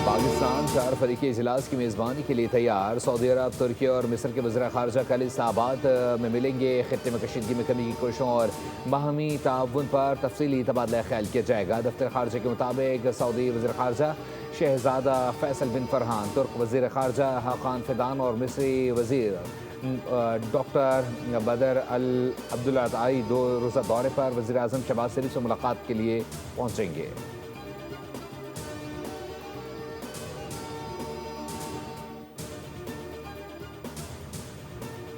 पाकिस्तान 4 फरीकी इजलास की मेज़बानी के लिए तैयार। सऊदी अरब, तुर्की और मिस्र के वज़ीर ख़ारजा कल इस्लामाबाद में मिलेंगे। खित्ते में कशीदगी में कमी की कोशिशों और बाहमी ताउन पर तफसीली तबादला ख्याल किया जाएगा। दफ्तर ख़ारजा के मुताबिक सऊदी वज़ीर ख़ारजा शहज़ादा फैसल बिन फरहान, तुर्क वज़ीर ख़ारजा हाकान फिदान और मिस्री वज़ीर डॉक्टर बदर अल अब्दुल्लाताई 2 रोज़ा दौरे पर वज़ीर आज़म शहबाज शरीफ से मुलाकात के लिए पहुँचेंगे।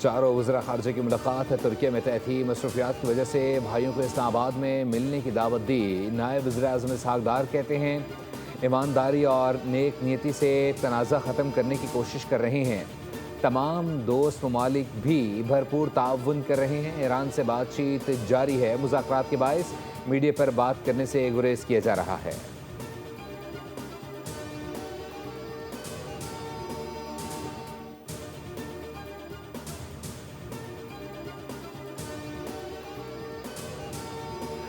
चारों वज़रा ख़ारजा की मुलाकात तुर्की में तय थी। मसरूफियात की वजह से भाइयों को इस्लामाबाद में मिलने की दावत दी। नायब वज़ीर आज़म इसहाक़ डार कहते हैं, ईमानदारी और नेक नीयती से तनाज़ा ख़त्म करने की कोशिश कर रहे हैं। तमाम दोस्त ममालिक भी भरपूर ताउन कर रहे हैं। ईरान से बातचीत जारी है। मुज़ाकरात के बायस मीडिया पर बात करने से गुरेज किया जा रहा है।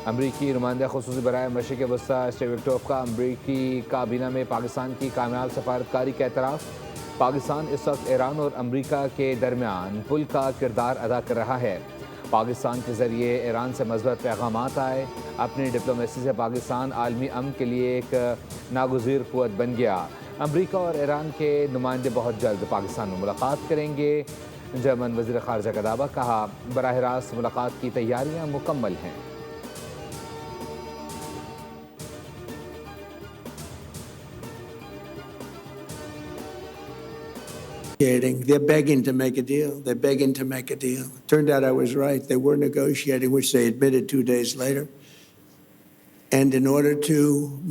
अमरीकी नुमाइंदा खुसूसी बराए मशरिक़ वस्ता स्टीव विक्टोफ का अमरीकी काबीना में पाकिस्तान की कामयाब सफारतकारी का एतराफ़। पाकिस्तान इस वक्त ईरान और अमरीका के दरमियान पुल का किरदार अदा कर रहा है। पाकिस्तान के ज़रिए ईरान से मज़बूत पैगामात आए। अपनी डिप्लोमेसी से पाकिस्तान आलमी अमन के लिए एक नागुज़ीर क़ुव्वत बन गया। अमरीका और ईरान के नुमाइंदे बहुत जल्द पाकिस्तान में मुलाकात करेंगे। जर्मन वज़ीर ख़ारजा का दावा, कहा बराह रास्त मुलाकात की तैयारियाँ मुकम्मल हैं। They're begging to make a deal. They're begging to make a deal. Turned out I was right. They were negotiating, which they admitted 2 days later. And in order to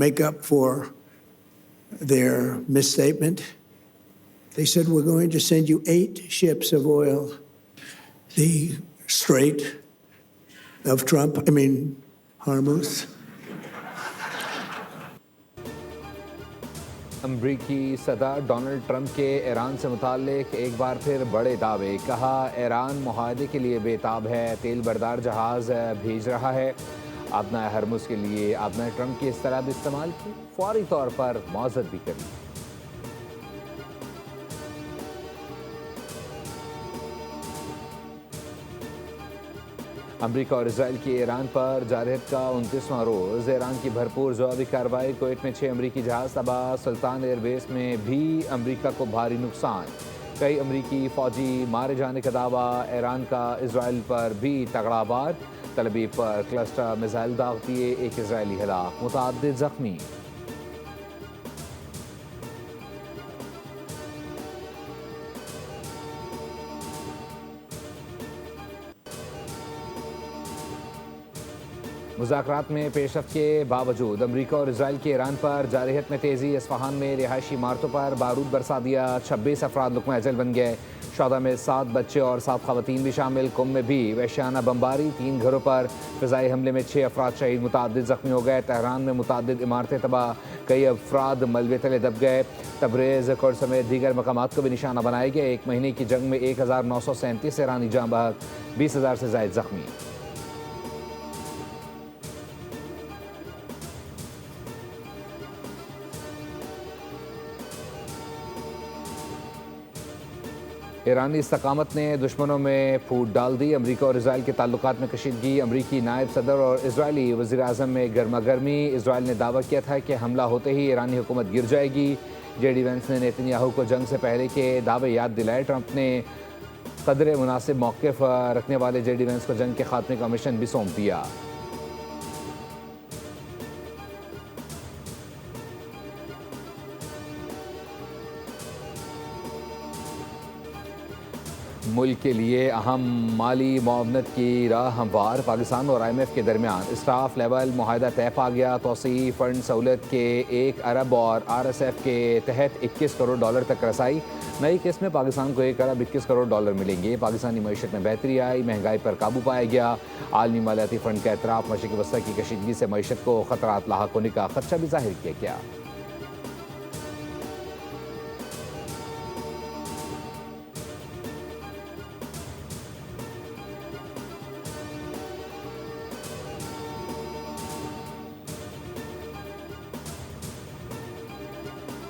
make up for their misstatement, they said, we're going to send you 8 ships of oil. The Strait of Hormuz. अमरीकी सदर Donald Trump के Iran से मुताल्लिक एक बार फिर बड़े दावे। कहा Iran मुआहदे के लिए बेताब है, तेल बरदार जहाज़ भेज रहा है। आबना हरमुज़ के लिए आबना ट्रंप की इस तरह भी इस्तेमाल की, फौरी तौर पर मौज़त भी करी। अमरीका और इसराइल की ईरान पर जारहत का 29वां रोज़। ईरान की भरपूर जवाबी कार्रवाई। कुवैत में 6 अमरीकी जहाज़ तबाह। सुल्तान एयरबेस में भी अमरीका को भारी नुकसान। कई अमरीकी फ़ौजी मारे जाने का दावा। ईरान का इसराइल पर भी तगड़ा वार। तलबी पर क्लस्टर मिसाइल दाग दिए, एक इसराइली हलाक, मुतअद्दिद ज़ख्मी। मुज़ाकरात में पेशरफ्त के बावजूद अमरीका और इसराइल के ईरान पर जारहत में तेज़ी। इस्फहान में रिहायशी इमारतों पर बारूद बरसा दिया। 26 अफराद लुक़मा अजल बन गए। शौदा में 7 बच्चे और 7 ख़वातीन भी शामिल। कुम में भी वहशियाना बमबारी। 3 घरों पर फ़िज़ाई हमले में 6 अफराद शहीद, मुतअद्दिद ज़ख्मी हो गए। तेहरान में मुतअद्दिद इमारतें तबाह, कई अफराद मलबे तले दब गए। तबरेज़, कुर्द समेत दीगर मकामात को भी निशाना बनाया गया। 1 महीने की जंग में 1937 ईरानी जाँ बहक, 20,000 से ज़ायद ज़ख्मी। ईरानी इस्तकामत ने दुश्मनों में फूट डाल दी। अमरीका और इसराइल के ताल्लुकात में कशीदगी। अमरीकी नायब सदर और इसराइली वज़ीर आज़म में गर्मा गर्मी। इसराइल ने दावा किया था कि हमला होते ही ईरानी हुकूमत गिर जाएगी। जेडी वेंस ने नेतन्याहू को जंग से पहले के दावे याद दिलाए। ट्रंप ने कदरे मुनासिब मौक़िफ़ रखने वाले जेडी वेंस को जंग के खात्मे का मिशन भी सौंप दिया। मुल्क के लिए अहम माली मुआवनत की राह हमवार। पाकिस्तान और IMF के दरमियान स्टाफ लेवल मुआहदा तय पा गया। तोसी फ़ंड सहूलत के 1 अरब और RSF के तहत 21 करोड़ डॉलर तक रसाई। नई किस्त में पाकिस्तान को 1 अरब 21 करोड़ डॉलर मिलेंगे। पाकिस्तानी मईशत में बेहतरी आई, महंगाई पर काबू पाया गया। आलमी मालियाती फ़ंड का एतराफ़। मशरिक़ वस्ता की कशीदगी से मईशत को ख़तरात लाहक होने का खदशा भी ज़ाहिर किया गया।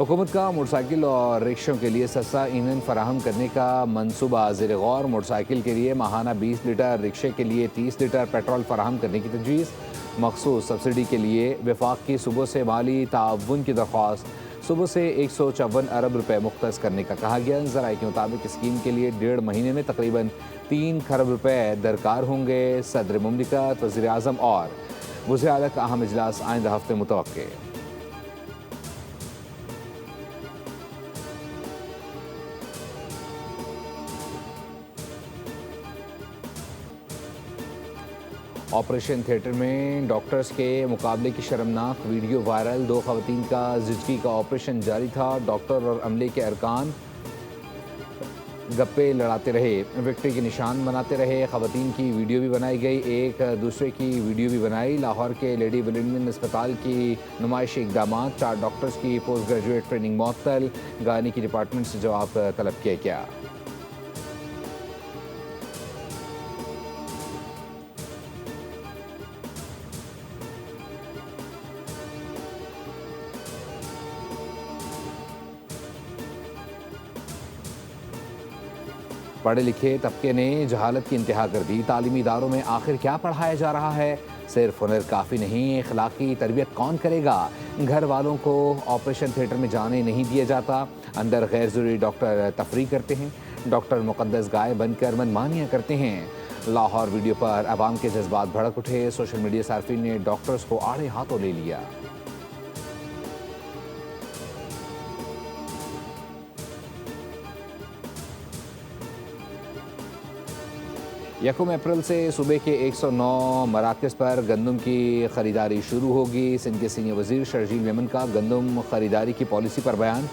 हुकूमत का मोटरसाइकिल और रिक्शों के लिए सस्ता ईंधन फराहम करने का मनसूबा ज़ेर गौर। मोटरसाइकिल के लिए माहाना 20 लीटर, रिक्शे के लिए 30 लीटर पेट्रोल फराहम करने की तजवीज़। मखसूस सब्सिडी के लिए वफाक की सुबह से माली ताउन की दरख्वास्त। सुबह से 154 अरब रुपए मुख्तस करने का कहा गया। ज़राए के मुताबिक स्कीम के लिए 1.5 महीने में तकरीबन 3 खरब रुपए दरकार होंगे। सदर मुमलिकत, वज़ीर आज़म और वज़ीर आला का अहम इजलास आइंदा हफ्ते मुतवक्के। ऑपरेशन थिएटर में डॉक्टर्स के मुकाबले की शर्मनाक वीडियो वायरल। 2 खवातीन का जिजगी का ऑपरेशन जारी था। डॉक्टर और अमले के अरकान गप्पे लड़ाते रहे, विक्ट्री के निशान बनाते रहे। खवातीन की वीडियो भी बनाई गई, एक दूसरे की वीडियो भी बनाई। लाहौर के लेडी विलिंगटन अस्पताल की नुमाइशी इकदाम। 4 डॉक्टर्स की पोस्ट ग्रेजुएट ट्रेनिंग मुअत्तल। गायनी की डिपार्टमेंट से जवाब तलब किया गया। पढ़े लिखे तबके ने जहालत की इंतहा कर दी। तालीमी इदारों में आखिर क्या पढ़ाया जा रहा है? सिर्फ हुनर काफ़ी नहीं, अखलाकी तरबियत कौन करेगा? घर वालों को ऑपरेशन थिएटर में जाने नहीं दिया जाता। अंदर गैर ज़रूरी डॉक्टर तफरी करते हैं। डॉक्टर मुकद्दस गाय बनकर मनमानियाँ करते हैं। लाहौर वीडियो पर अवाम के जज्बात भड़क उठे। सोशल मीडिया सार्फिन ने डॉक्टर्स को आड़े हाथों ले लिया। यकम अप्रैल से सूबे के 109 मराकज़ पर गंदम की ख़रीदारी शुरू होगी। सिंध के सीनियर वज़ीर शर्जील मेमन का गंदम ख़रीदारी की पॉलिसी पर बयान।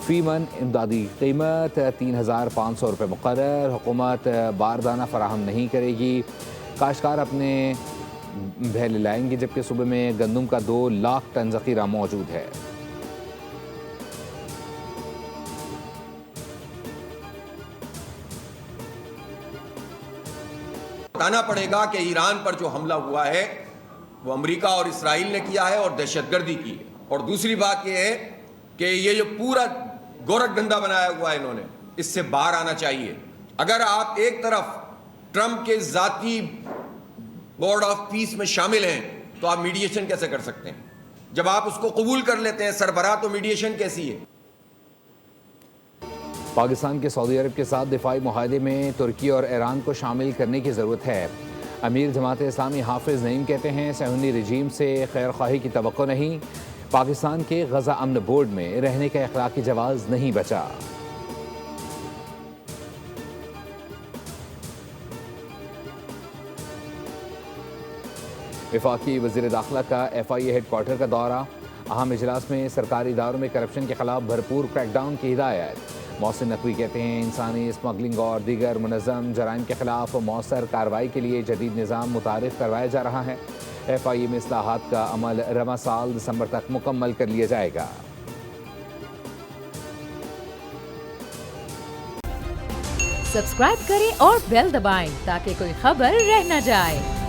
फ़ी मन इमदादी कीमत 3,500 रुपये मुक़र्रर। हुकूमत बारदाना फराहम नहीं करेगी। काश्तकार अपने भैले लाएंगे, जबकि सूबे में गंदम का 2 लाख टन ज़ख़ीरा मौजूद है। बताना पड़ेगा कि ईरान पर जो हमला हुआ है वो अमेरिका और इसराइल ने किया है और दहशतगर्दी की है। और दूसरी बात यह है कि ये जो पूरा गोरख धंधा बनाया हुआ है इन्होंने, इससे बाहर आना चाहिए। अगर आप एक तरफ ट्रंप के जाती बोर्ड ऑफ पीस में शामिल हैं तो आप मीडिएशन कैसे कर सकते हैं? जब आप उसको कबूल कर लेते हैं सरबराह, तो मीडिएशन कैसी है? पाकिस्तान के सऊदी अरब के साथ दिफाई मुआहदे में तुर्की और ईरान को शामिल करने की ज़रूरत है। अमीर जमात इस्लामी हाफिज़ नईम कहते हैं सहूनी रजीम से खैर ख्वाही की तवक्को नहीं। पाकिस्तान के गज़ा अमन बोर्ड में रहने का अखलाकी जवाज़ नहीं बचा। वफाकी वज़ीर दाखिला का FIA हेडक्वार्टर का दौरा। अहम इजलास में सरकारी इदारों में करप्शन के खिलाफ भरपूर क्रैकडाउन की हिदायत। मोहसिन नकवी कहते हैं इंसानी स्मगलिंग और दीगर मुनज़्ज़म जराइम के खिलाफ मौसर कार्रवाई के लिए जदीद निज़ाम मुतारिफ करवाया जा रहा है। FIA में इस्लाहात का अमल रवा साल दिसंबर तक मुकम्मल कर लिया जाएगा। सब्सक्राइब करें और बेल दबाएं ताकि कोई खबर रह न जाए।